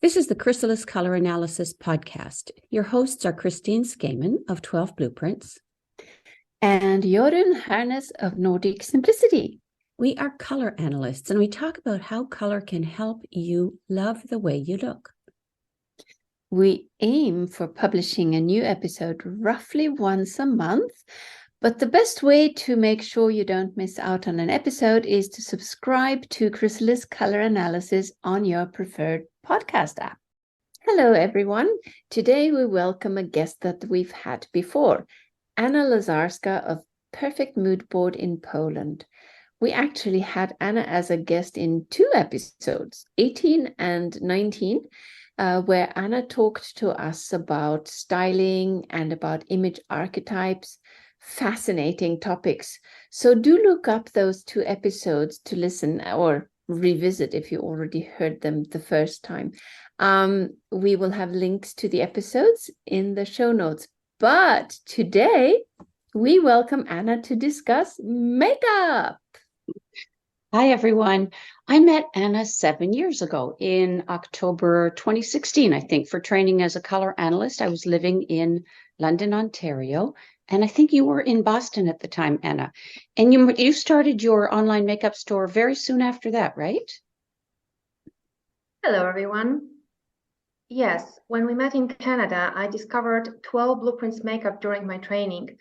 This is the Chrysalis Color Analysis Podcast. Your hosts are Christine Skaman of 12 Blueprints and Jorunn Harnes of Nordic Simplicity. We are color analysts, and we talk about how color can help you love the way you look. We aim for publishing a new episode roughly once a month, but the best way to make sure you don't miss out on an episode is to subscribe to Chrysalis Color Analysis on your preferred podcast app. Hello, everyone. Today we welcome a guest that we've had before, Anna Lazarska of Perfect Mood Board in Poland. We actually had Anna as a guest in 2 episodes, 18 and 19, where Anna talked to us about styling and about image archetypes. Fascinating topics. So do look up those 2 episodes to listen or revisit if you already heard them the first time. We will have links to the episodes in the show notes. But today we welcome Anna to discuss makeup. Hi, everyone. I met Anna 7 years ago in October 2016, I think, for training as a color analyst. I was living in London, Ontario, and I think you were in Boston at the time, Anna. And you started your online makeup store very soon after that, right? Hello, everyone. Yes, when we met in Canada, I discovered 12 Blueprints makeup during my training.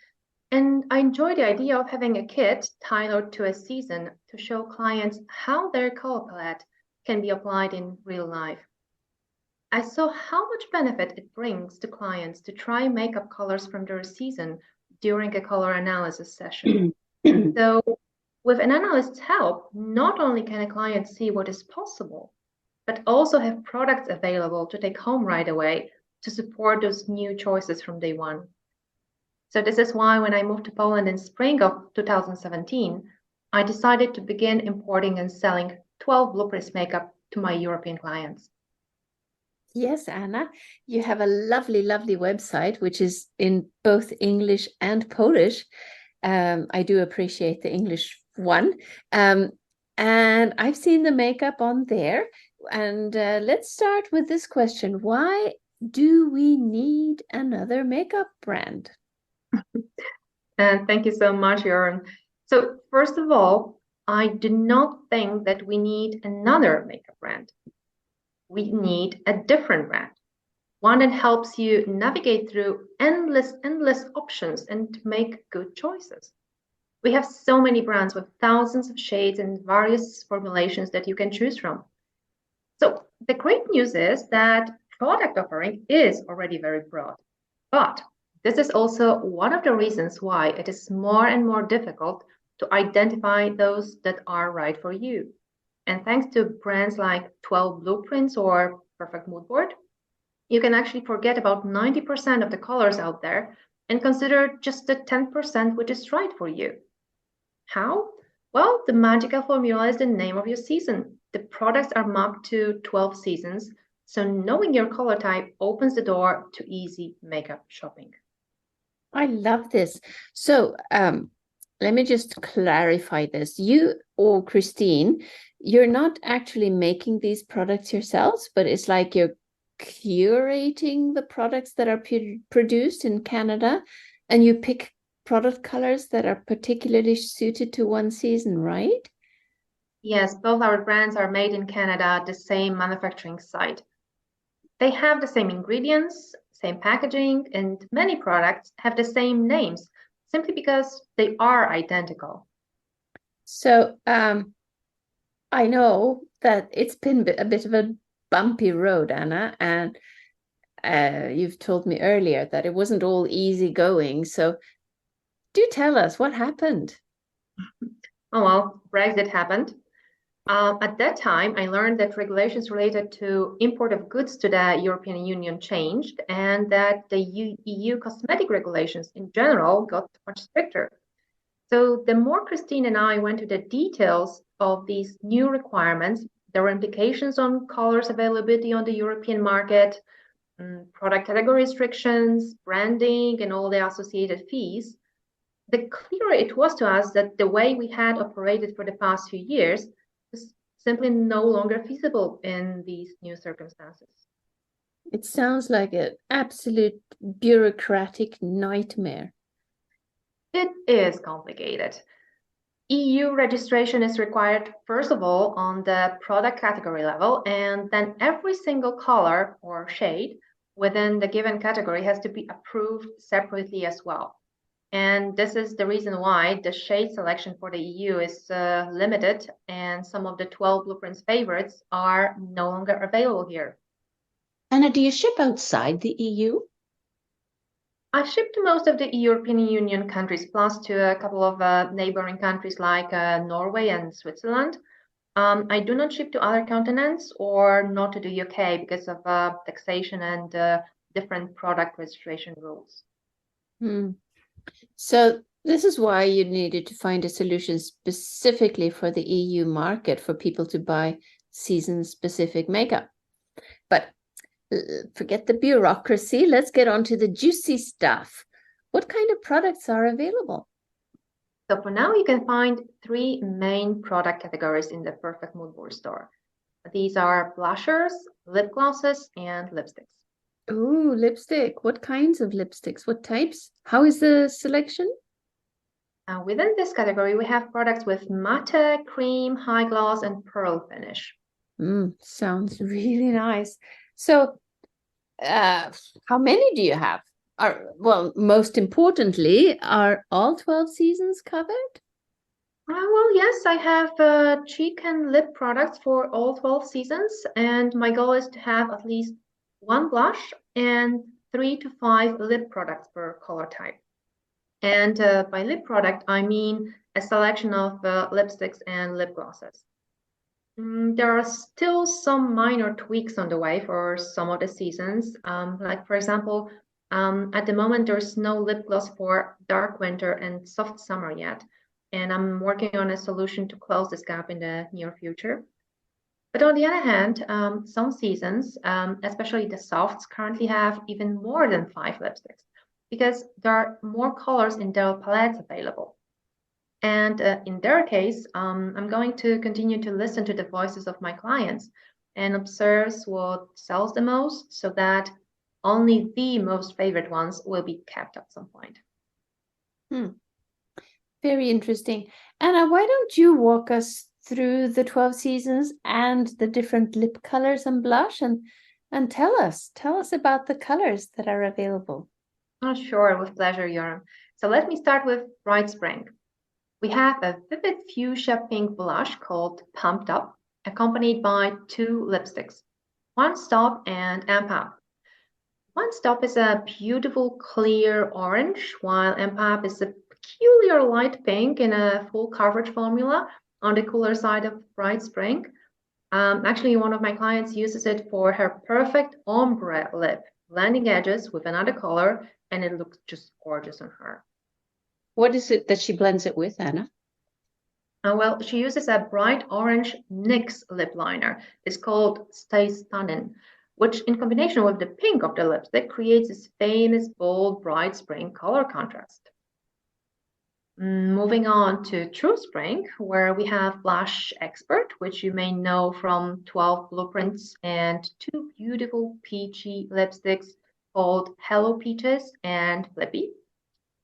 And I enjoy the idea of having a kit tailored to a season to show clients how their color palette can be applied in real life. I saw how much benefit it brings to clients to try makeup colors from their season during a color analysis session. So with an analyst's help, not only can a client see what is possible, but also have products available to take home right away to support those new choices from day one. So this is why when I moved to Poland in spring of 2017, I decided to begin importing and selling 12 Blueprints makeup to my European clients. Yes, Anna, you have a lovely, lovely website, which is in both English and Polish. I do appreciate the English one. And I've seen the makeup on there. And let's start with this question. Why do we need another makeup brand? And thank you so much, Jorunn. So first of all, I do not think that we need another makeup brand. We need a different brand, one that helps you navigate through endless options and make good choices. We have so many brands with thousands of shades and various formulations that you can choose from. So the great news is that product offering is already very broad, but this is also one of the reasons why it is more and more difficult to identify those that are right for you. And thanks to brands like 12 Blueprints or Perfect Mood Board, you can actually forget about 90% of the colors out there and consider just the 10% which is right for you. How? Well, the magical formula is the name of your season. The products are mapped to 12 seasons, so knowing your color type opens the door to easy makeup shopping. I love this. So let me just clarify this. You or Christine, you're not actually making these products yourselves, but it's like you're curating the products that are produced in Canada, and you pick product colors that are particularly suited to one season, right? Yes, both our brands are made in Canada at the same manufacturing site. They have the same ingredients, same packaging, and many products have the same names simply because they are identical. So I know that it's been a bit of a bumpy road, Anna, and you've told me earlier that it wasn't all easy going. So do tell us what happened. Oh, well, Brexit happened. At that time, I learned that regulations related to import of goods to the European Union changed and that the EU cosmetic regulations in general got much stricter. So the more Christine and I went to the details of these new requirements, there were implications on colors availability on the European market, product category restrictions, branding, and all the associated fees, the clearer it was to us that the way we had operated for the past few years was simply no longer feasible in these new circumstances. It sounds like an absolute bureaucratic nightmare. It is complicated. EU registration is required, first of all, on the product category level, and then every single color or shade within the given category has to be approved separately as well. And this is the reason why the shade selection for the EU is limited, and some of the 12 Blueprints favorites are no longer available here. Anna, do you ship outside the EU? I ship to most of the European Union countries, plus to a couple of neighboring countries like Norway and Switzerland. I do not ship to other continents or not to the UK because of taxation and different product registration rules. So this is why you needed to find a solution specifically for the EU market for people to buy season-specific makeup. But forget the bureaucracy. Let's get on to the juicy stuff. What kind of products are available? So for now, you can find 3 main product categories in the Perfect Mood Board store. These are blushers, lip glosses, and lipsticks. Oh, lipstick. What kinds of lipsticks? What types? How is the selection? Within this category, we have products with matte, cream, high gloss, and pearl finish. Sounds really nice. So, how many do you have? Well, most importantly, are all 12 seasons covered? Well, yes, I have cheek and lip products for all 12 seasons, and my goal is to have at least 1 blush and 3 to 5 lip products per color type. And by lip product, I mean a selection of lipsticks and lip glosses. There are still some minor tweaks on the way for some of the seasons. Like, for example, at the moment, there's no lip gloss for dark winter and soft summer yet. And I'm working on a solution to close this gap in the near future. But on the other hand, some seasons, especially the softs, currently have even more than 5 lipsticks because there are more colors in their palettes available. And in their case, I'm going to continue to listen to the voices of my clients and observe what sells the most so that only the most favorite ones will be kept at some point. Very interesting. Anna, why don't you walk us through the 12 seasons and the different lip colors and blush and tell us about the colors that are available. Oh, sure, with pleasure, Joran. So let me start with Bright Spring. We have a vivid fuchsia pink blush called Pumped Up, accompanied by 2 lipsticks, One Stop and Amp Up. One Stop is a beautiful clear orange, while Amp Up is a peculiar light pink in a full coverage formula on the cooler side of Bright Spring. Actually, one of my clients uses it for her perfect ombre lip, blending edges with another color, and it looks just gorgeous on her. What is it that she blends it with, Anna? Well, she uses a bright orange NYX lip liner. It's called Stay Stunning, which in combination with the pink of the lipstick creates this famous, bold, bright spring color contrast. Moving on to True Spring, where we have Blush Expert, which you may know from 12 Blueprints, and 2 beautiful peachy lipsticks called Hello Peaches and Flippy.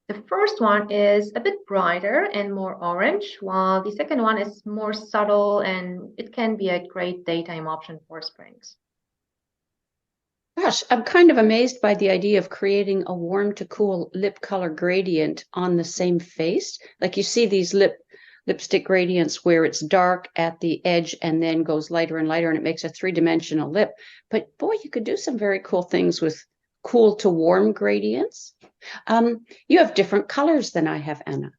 The first one is a bit brighter and more orange, while the second one is more subtle and it can be a great daytime option for springs. Gosh, I'm kind of amazed by the idea of creating a warm to cool lip color gradient on the same face. Like you see these lipstick gradients where it's dark at the edge and then goes lighter and lighter and it makes a 3-dimensional lip. But boy, you could do some very cool things with cool to warm gradients. You have different colors than I have, Anna.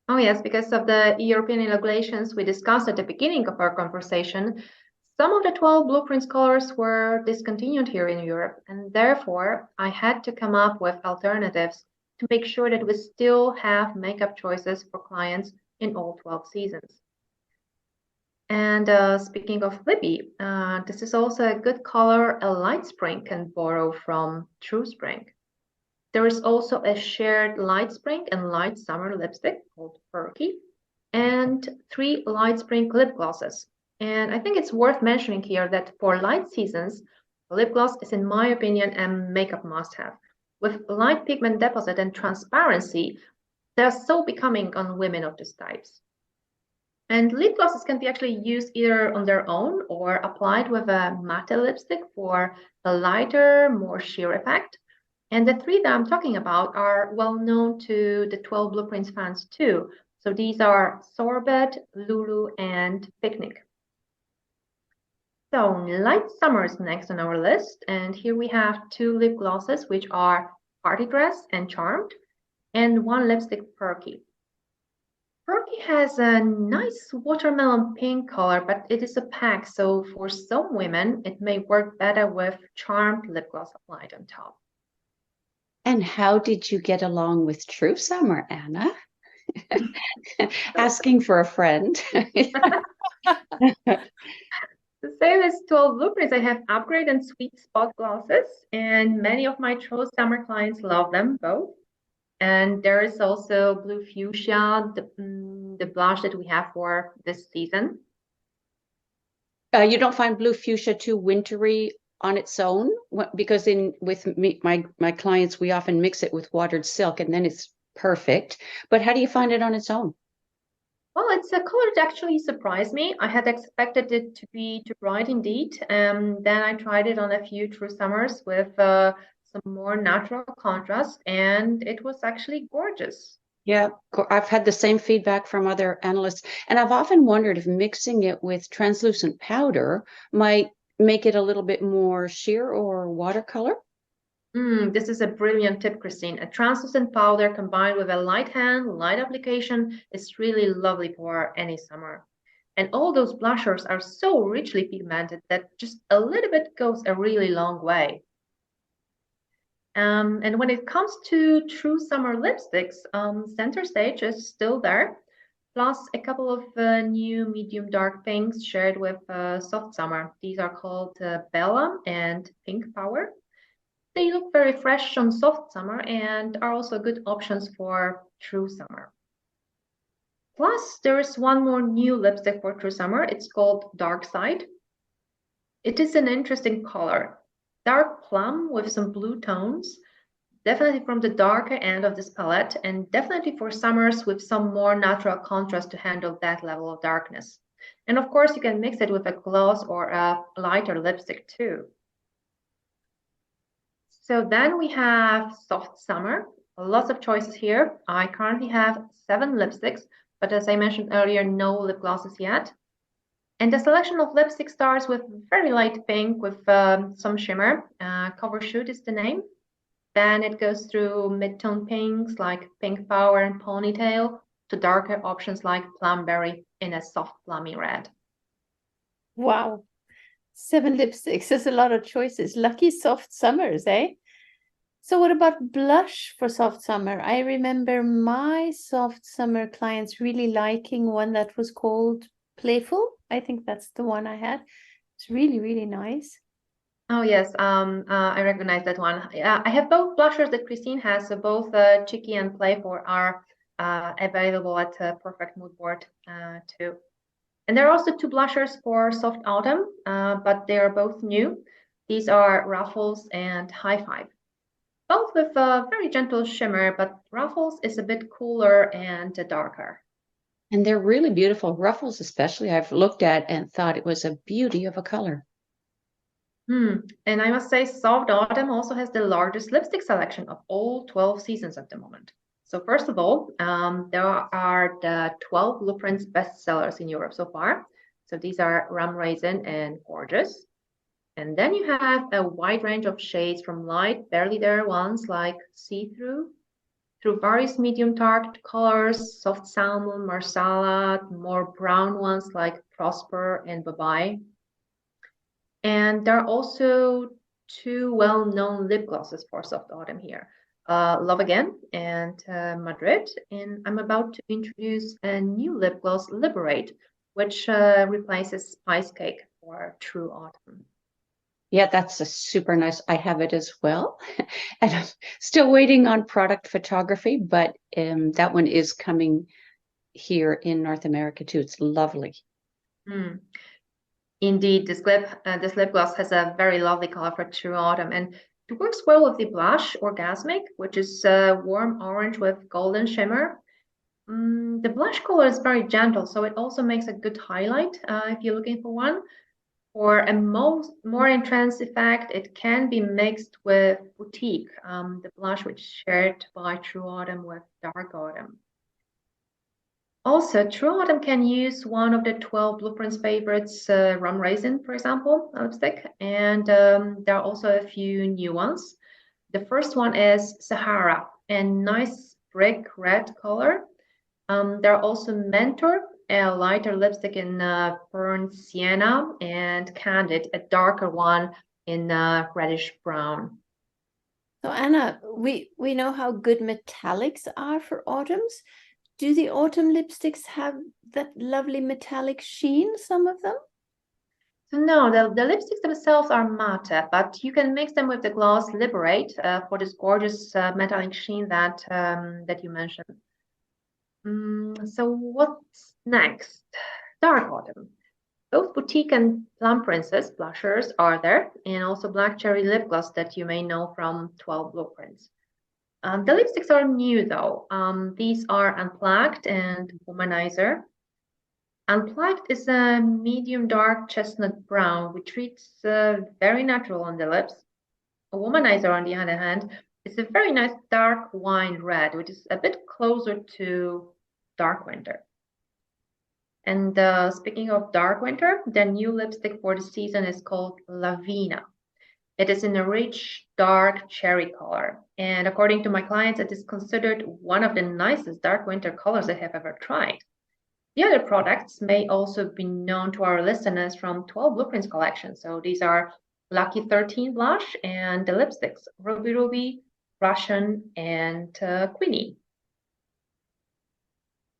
Oh yes, because of the European regulations we discussed at the beginning of our conversation, some of the 12 Blueprints colors were discontinued here in Europe, and therefore I had to come up with alternatives to make sure that we still have makeup choices for clients in all 12 seasons. And speaking of Flippy, this is also a good color a light spring can borrow from True Spring. There is also a shared light spring and light summer lipstick called Perky, and 3 light spring lip glosses. And I think it's worth mentioning here that for light seasons, Lip gloss is, in my opinion, a makeup must-have. With light pigment deposit and transparency, they're so becoming on women of these types. And lip glosses can be actually used either on their own or applied with a matte lipstick for a lighter, more sheer effect. And the three that I'm talking about are well known to the 12 Blueprints fans too. So these are Sorbet, Lulu, and Picnic. So light summer is next on our list. And here we have two lip glosses, which are Party Dress and Charmed, and one lipstick, Perky. Perky has a nice watermelon pink color, but it is opaque, so for some women, it may work better with Charmed lip gloss applied on top. And how did you get along with True Summer, Anna? Asking for a friend. The same as 12 Blueprints, I have Upgrade and Sweet Spot glosses, and many of my True Summer clients love them both. And there is also Blue Fuchsia, the blush that we have for this season. You don't find Blue Fuchsia too wintry on its own? Because with me, my clients, we often mix it with watered silk and then it's perfect. But how do you find it on its own? Well, it's a color that actually surprised me. I had expected it to be too bright indeed. Then I tried it on a few True Summers with some more natural contrast, and it was actually gorgeous. Yeah, I've had the same feedback from other analysts, and I've often wondered if mixing it with translucent powder might make it a little bit more sheer or watercolor. This is a brilliant tip, Christine. A translucent powder combined with a light hand, light application is really lovely for any summer. And all those blushers are so richly pigmented that just a little bit goes a really long way. And when it comes to True Summer lipsticks, Center Stage is still there, plus a couple of new medium dark pinks shared with Soft Summer. These are called Bella and Pink Power. They look very fresh on Soft Summer and are also good options for True Summer. Plus, there is one more new lipstick for True Summer. It's called Dark Side. It is an interesting color. Dark plum with some blue tones, definitely from the darker end of this palette, and definitely for summers with some more natural contrast to handle that level of darkness. And of course, you can mix it with a gloss or a lighter lipstick too. So then we have Soft Summer. Lots of choices here. I currently have 7 lipsticks, but as I mentioned earlier, no lip glosses yet. And the selection of lipstick starts with very light pink with some shimmer. Cover Shoot is the name. Then it goes through mid-tone pinks like Pink Power and Ponytail to darker options like Plumberry in a soft plummy red. Wow. 7 lipsticks. There's a lot of choices. Lucky Soft Summers, eh? So what about blush for Soft Summer? I remember my Soft Summer clients really liking one that was called Playful. I think that's the one I had. It's really, really nice. Oh yes, I recognize that one. I have both blushers that Christine has, so both Cheeky and Playful are available at Perfect Mood Board too. And there are also 2 blushers for Soft Autumn, but they are both new. These are Ruffles and High Five. Both with a very gentle shimmer, but Ruffles is a bit cooler and darker. And they're really beautiful. Ruffles especially, I've looked at and thought it was a beauty of a color. And I must say, Soft Autumn also has the largest lipstick selection of all 12 seasons at the moment. So first of all, there are the 12 Blueprints bestsellers in Europe so far. So these are Rum Raisin and Gorgeous. And then you have a wide range of shades from light, barely there ones like See-Through, through various medium dark colors, Soft Salmon, Marsala, more brown ones like Prosper and Bye-Bye. And there are also 2 well-known lip glosses for Soft Autumn here. Love Again and Madrid. And I'm about to introduce a new lip gloss, Liberate, which replaces Spice Cake for True Autumn. Yeah, that's a super nice. I have it as well. And I'm still waiting on product photography, but that one is coming here in North America too. It's lovely. Indeed, this lip gloss has a very lovely color for true autumn, and it works well with the blush Orgasmic, which is warm orange with golden shimmer. The blush color is very gentle, so it also makes a good highlight if you're looking for one. For a more intense effect, it can be mixed with Boutique, the blush which is shared by True Autumn with Dark Autumn. Also, True Autumn can use one of the 12 Blueprints favorites, Rum Raisin, for example, lipstick, and there are also a few new ones. The first one is Sahara, a nice brick red color. There are also Mentor, a lighter lipstick in burnt sienna, and Candid, a darker one in reddish brown. So Anna, we know how good metallics are for autumns. Do the autumn lipsticks have that lovely metallic sheen, some of them? So no, the lipsticks themselves are matte, but you can mix them with the gloss Liberate for this gorgeous metallic sheen that you mentioned. So what's next? Dark Autumn. Both Boutique and Plum Princess blushers are there, and also Black Cherry lip gloss that you may know from 12 Blueprints. The lipsticks are new though. These are Unplugged and Womanizer. Unplugged is a medium dark chestnut brown, which reads very natural on the lips. A Womanizer, on the other hand, is a very nice dark wine red, which is a bit closer to Dark Winter. And speaking of Dark Winter, the new lipstick for the season is called Lavina. It is in a rich, dark cherry color. And according to my clients, it is considered one of the nicest dark winter colors I have ever tried. The other products may also be known to our listeners from 12 Blueprints collection. So these are Lucky 13 blush and the lipsticks, Ruby Ruby, Russian, and Queenie.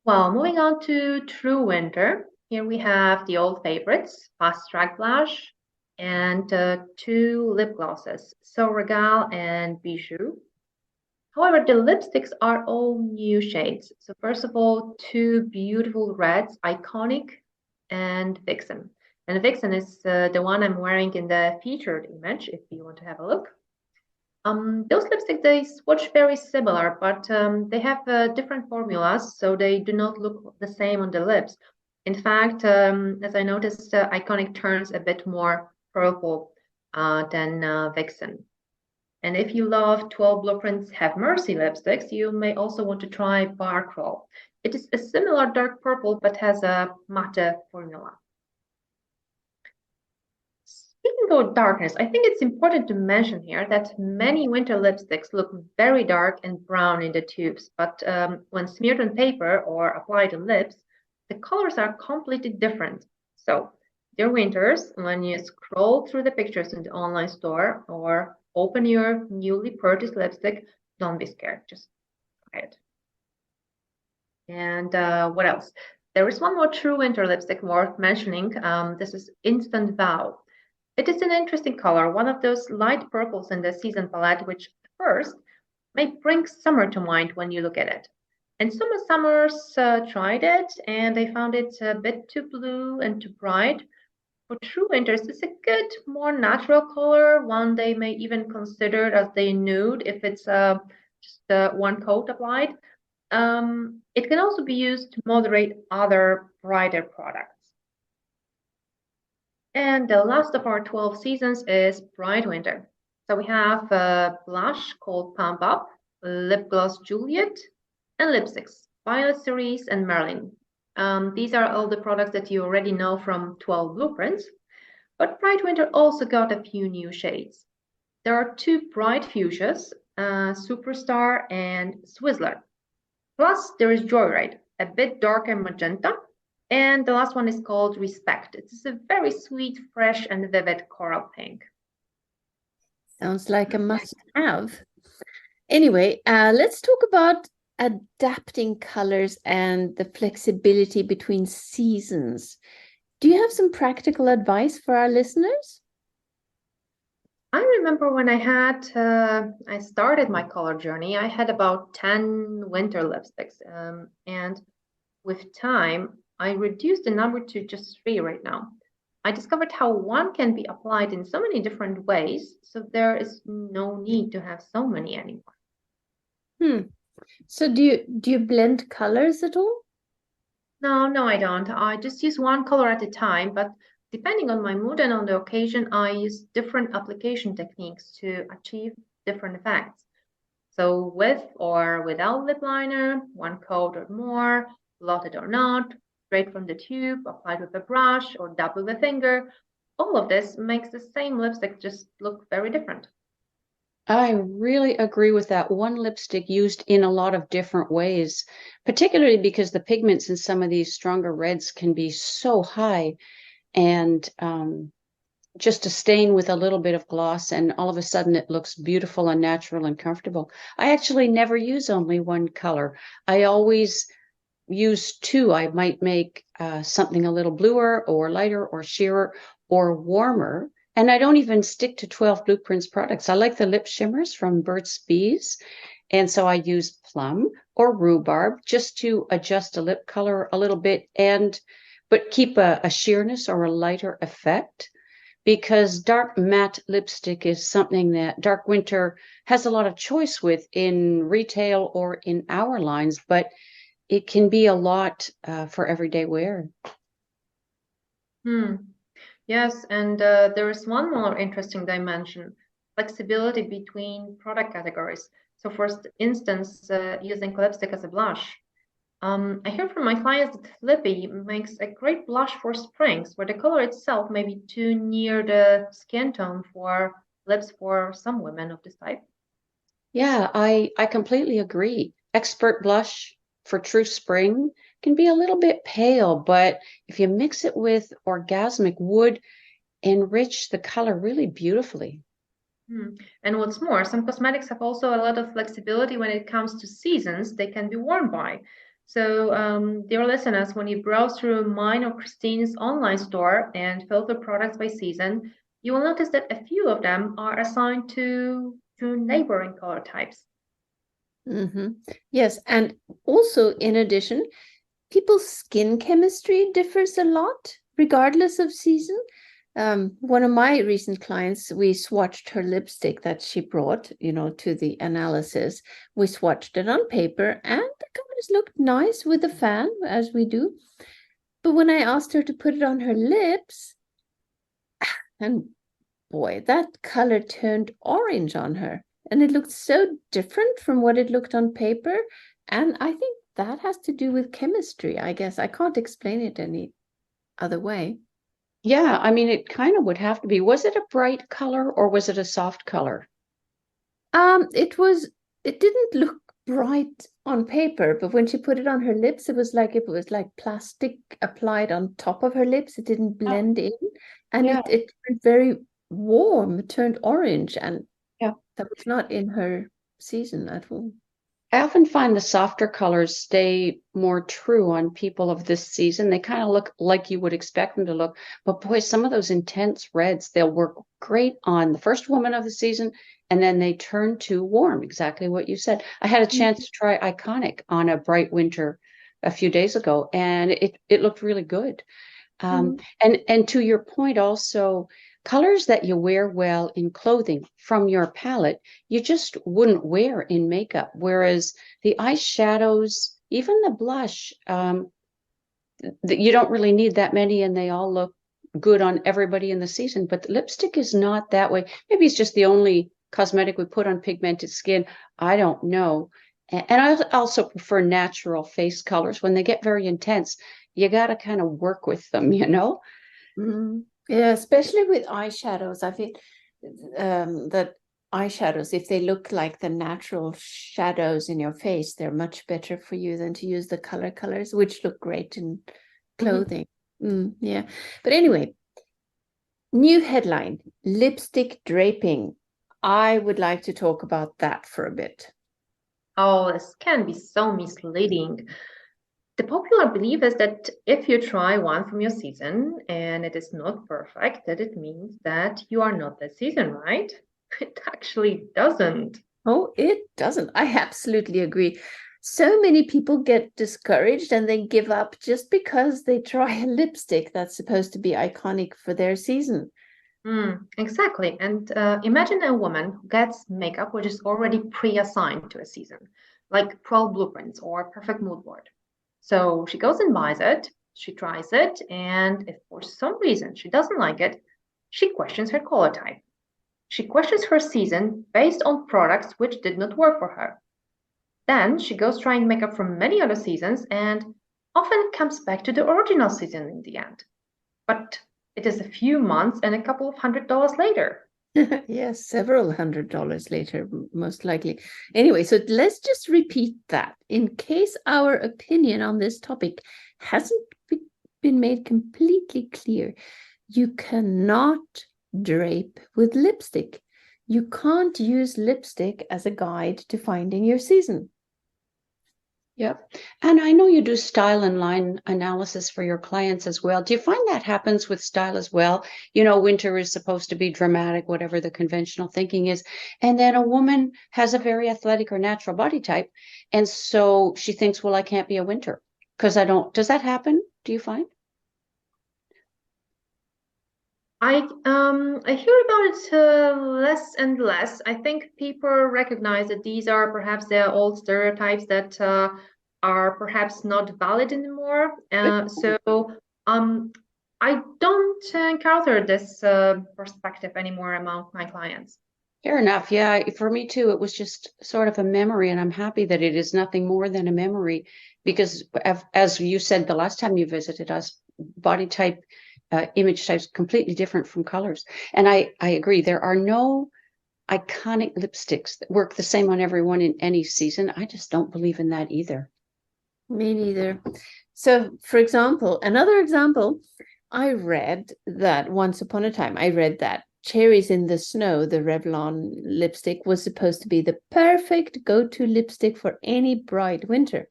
Well, moving on to True Winter. Here we have the old favorites, Fast Track Blush, and two lip glosses, So Regal and Bijou. However, the lipsticks are all new shades. So first of all, two beautiful reds, Iconic and Vixen. And Vixen is the one I'm wearing in the featured image, if you want to have a look. Those lipsticks, they swatch very similar, but they have different formulas, so they do not look the same on the lips. In fact, as I noticed, Iconic turns a bit more purple than Vixen. And if you love 12 Blueprints Have Mercy lipsticks, you may also want to try Bark Roll. It is a similar dark purple, but has a matte formula. Speaking of darkness, I think it's important to mention here that many winter lipsticks look very dark and brown in the tubes, but when smeared on paper or applied on lips, the colors are completely different. So, dear winters, when you scroll through the pictures in the online store or open your newly purchased lipstick, don't be scared, just try it. And what else? There is one more true winter lipstick worth mentioning. This is Instant Vow. It is an interesting color, one of those light purples in the season palette, which at first may bring summer to mind when you look at it. And some summers tried it and they found it a bit too blue and too bright. For true winters, it's a good, more natural color, one they may even consider as the nude if it's just one coat applied. It can also be used to moderate other brighter products. And the last of our 12 seasons is Bright Winter. So we have a blush called Pump Up, lip gloss Juliet, and lipsticks, Violet Series and Merlin. These are all the products that you already know from 12 Blueprints, but Bright Winter also got a few new shades. There are two bright fuchsias, Superstar and Swizzler. Plus, there is Joyride, a bit darker magenta, and the last one is called Respect. It's a very sweet, fresh, and vivid coral pink. Sounds like a must-have. Anyway, let's talk about adapting colors and the flexibility between seasons. Do you have some practical advice for our listeners? I remember when I started my color journey, I had about 10 winter lipsticks. And with time, I reduced the number to just 3 right now. I discovered how one can be applied in so many different ways, so there is no need to have so many anymore. So do you blend colors at all? No, I don't. I just use one color at a time, but depending on my mood and on the occasion, I use different application techniques to achieve different effects. So with or without lip liner, one coat or more, blotted or not, straight from the tube, applied with a brush or dab with a finger, all of this makes the same lipstick just look very different. I really agree with that. One lipstick used in a lot of different ways, particularly because the pigments in some of these stronger reds can be so high, and just a stain with a little bit of gloss, and all of a sudden it looks beautiful and natural and comfortable. I actually never use only one color. I always use two. I might make something a little bluer or lighter or sheerer or warmer. And I don't even stick to 12 Blueprints products. I like the lip shimmers from Burt's Bees. And so I use plum or rhubarb just to adjust a lip color a little bit, but keep a sheerness or a lighter effect, because dark matte lipstick is something that Dark Winter has a lot of choice with in retail or in our lines, but it can be a lot for everyday wear. Yes, and there is one more interesting dimension, flexibility between product categories. So for instance, using lipstick as a blush. I hear from my clients that Lippy makes a great blush for springs, where the color itself may be too near the skin tone for lips for some women of this type. Yeah, I completely agree. Expert blush for true spring can be a little bit pale, but if you mix it with orgasmic would enrich the color really beautifully. And what's more, some cosmetics have also a lot of flexibility when it comes to seasons they can be worn by. So, dear listeners, when you browse through mine or Christine's online store and filter products by season, you will notice that a few of them are assigned to neighboring color types. Yes, and also in addition, people's skin chemistry differs a lot regardless of season. One of my recent clients, we swatched her lipstick that she brought, to the analysis. We swatched it on paper, and the colors looked nice with the fan, as we do. But when I asked her to put it on her lips, and boy, that color turned orange on her. And it looked so different from what it looked on paper. And I think that has to do with chemistry, I guess. I can't explain it any other way. Yeah, I mean, it kind of would have to be. Was it a bright color or was it a soft color? It didn't look bright on paper, but when she put it on her lips, it was like plastic applied on top of her lips. It didn't blend in, and Yeah. it turned very warm. It turned orange, and Yeah. that was not in her season at all. I often find the softer colors stay more true on people of this season. They kind of look like you would expect them to look. But boy, some of those intense reds, they'll work great on the first woman of the season, and then they turn to warm, exactly what you said. I had a chance to try Iconic on a bright winter a few days ago, and it looked really good. And to your point also, colors that you wear well in clothing from your palette, you just wouldn't wear in makeup. Whereas the eyeshadows, even the blush, you don't really need that many, and they all look good on everybody in the season. But the lipstick is not that way. Maybe it's just the only cosmetic we put on pigmented skin. I don't know. And I also prefer natural face colors. When they get very intense, you got to kind of work with them, Yeah, especially with eyeshadows. I feel that eyeshadows, if they look like the natural shadows in your face, they're much better for you than to use the colors, which look great in clothing. Yeah. But anyway, new headline, lipstick draping. I would like to talk about that for a bit. Oh, this can be so misleading. The popular belief is that if you try one from your season and it is not perfect, that it means that you are not the season, right? It actually doesn't. Oh, it doesn't. I absolutely agree. So many people get discouraged and they give up just because they try a lipstick that's supposed to be iconic for their season. Exactly. And imagine a woman who gets makeup which is already pre-assigned to a season, like 12 blueprints or perfect mood board. So she goes and buys it, she tries it, and if for some reason she doesn't like it, she questions her color type. She questions her season based on products which did not work for her. Then she goes trying makeup from many other seasons and often comes back to the original season in the end. But it is a few months and a couple of $100 later. Yes, several $100 later, most likely. Anyway, so let's just repeat that in case our opinion on this topic hasn't been made completely clear. You cannot drape with lipstick. You can't use lipstick as a guide to finding your season. Yep. And I know you do style and line analysis for your clients as well. Do you find that happens with style as well? You know, winter is supposed to be dramatic, whatever the conventional thinking is. And then a woman has a very athletic or natural body type. And so she thinks, well, I can't be a winter because I don't. Does that happen? Do you find? I hear about it less and less. I think people recognize that these are perhaps the old stereotypes that are perhaps not valid anymore. I don't encounter this perspective anymore among my clients. Fair enough. Yeah, for me too, it was just sort of a memory, and I'm happy that it is nothing more than a memory because, as you said the last time you visited us, body type, image types completely different from colors. And I agree, there are no iconic lipsticks that work the same on everyone in any season. I just don't believe in that either. Me neither. So, for example, another example, I read that once upon a time, I read that Cherries in the Snow, the Revlon lipstick, was supposed to be the perfect go-to lipstick for any bright winter.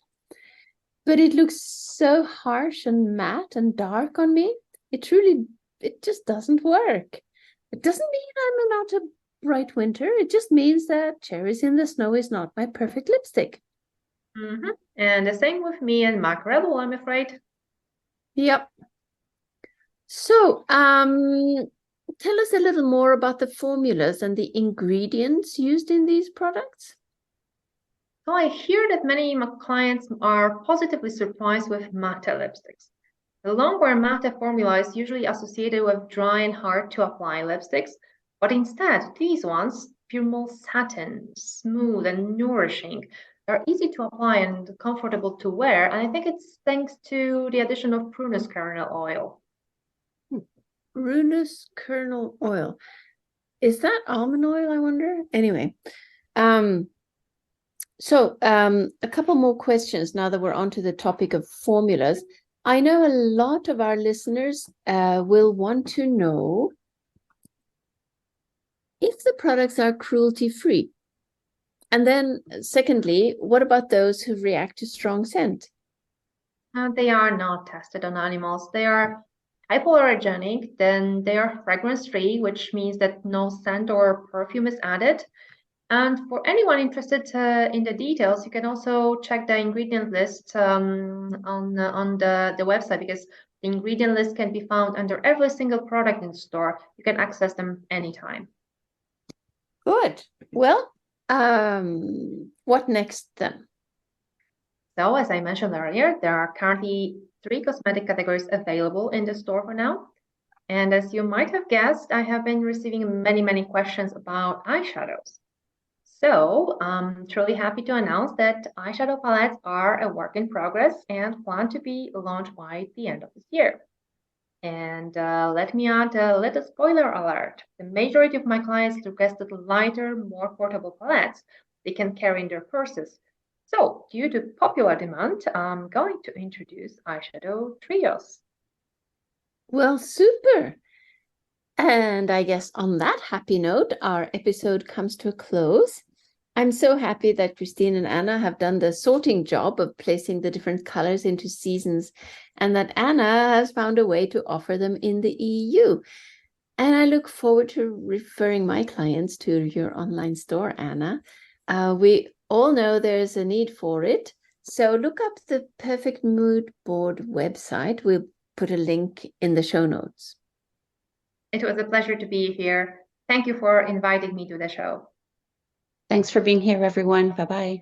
But it looks so harsh and matte and dark on me. It just doesn't work. It doesn't mean I'm not a bright winter. It just means that Cherries in the Snow is not my perfect lipstick. And the same with me and MAC Rebel, I'm afraid. Yep. So, tell us a little more about the formulas and the ingredients used in these products. So I hear that many clients are positively surprised with matte lipsticks. The long-wear matte formula is usually associated with dry and hard to apply lipsticks, but instead these ones feel more satin, smooth and nourishing. They're easy to apply and comfortable to wear, and I think it's thanks to the addition of prunus kernel oil. Prunus kernel oil. Is that almond oil, I wonder? Anyway, so a couple more questions now that we're onto the topic of formulas. I know a lot of our listeners will want to know if the products are cruelty-free. And then secondly, what about those who react to strong scent? They are not tested on animals. They are hypoallergenic, then they are fragrance-free, which means that no scent or perfume is added. And for anyone interested in the details, you can also check the ingredient list on the website, because the ingredient list can be found under every single product in the store. You can access them anytime. Good. Well, what next then? So, as I mentioned earlier, there are currently 3 cosmetic categories available in the store for now. And as you might have guessed, I have been receiving many questions about eyeshadows. So I'm truly happy to announce that eyeshadow palettes are a work in progress and plan to be launched by the end of this year. And let me add a little spoiler alert. The majority of my clients requested lighter, more portable palettes they can carry in their purses. So due to popular demand, I'm going to introduce eyeshadow trios. Well, super. And I guess on that happy note, our episode comes to a close. I'm so happy that Christine and Anna have done the sorting job of placing the different colors into seasons, and that Anna has found a way to offer them in the EU. And I look forward to referring my clients to your online store, Anna. We all know there's a need for it. So look up the Perfect Mood Board website. We'll put a link in the show notes. It was a pleasure to be here. Thank you for inviting me to the show. Thanks for being here, everyone. Bye-bye.